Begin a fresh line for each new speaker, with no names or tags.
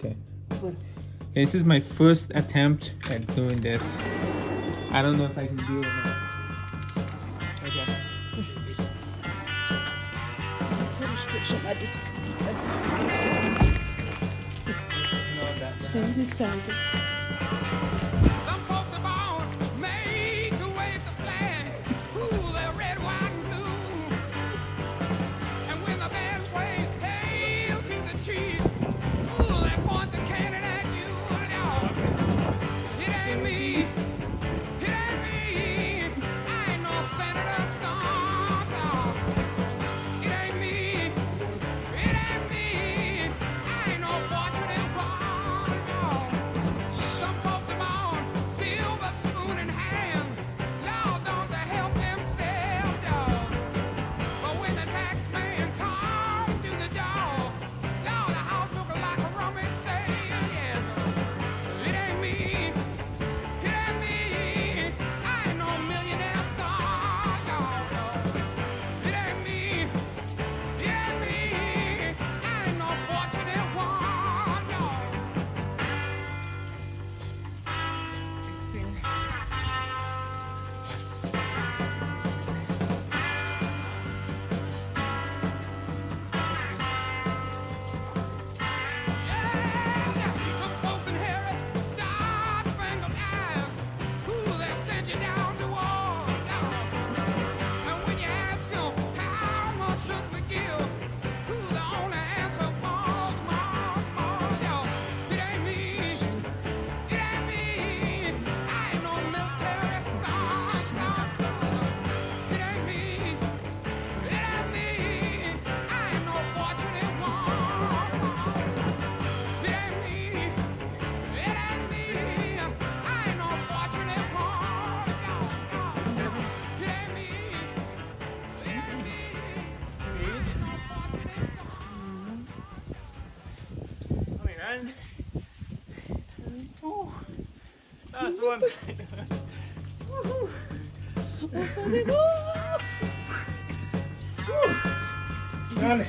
Okay. This is my first attempt at doing this. I don't know if I can do it or not. Okay. Not that bad.
Some folks are born made to wave the flag. Ooh, they're red, white, and blue. And when the band plays "Hail to the Chief," ooh, they point the cannon at you. It ain't me. It ain't me. I ain't no senator, son. It ain't me. It ain't me. I ain't no fortunate one. No. Some folks are born silver spoon in hand. Lord, don't they help themselves, dog? But when the tax man comes through the door, Lord, the house looking like a rummage sale, yes. It ain't me. It ain't me. I ain't no millionaire son, dog. It ain't me. It ain't me. I ain't no fortunate one, dog. Some folks inherit star-spangled eyes. Ooh, they send you down to war. And when you ask them how much should we give, ooh, the only answer was more. It ain't me. It ain't me. I ain't no military son. It ain't me. It ain't me. I ain't no fortunate one. It ain't me. It ain't me. I ain't no fortunate one. It ain't me. It ain't me. I ain't no fortunate son.
Coming, man. Ooh. Last one. Woohoo. Done.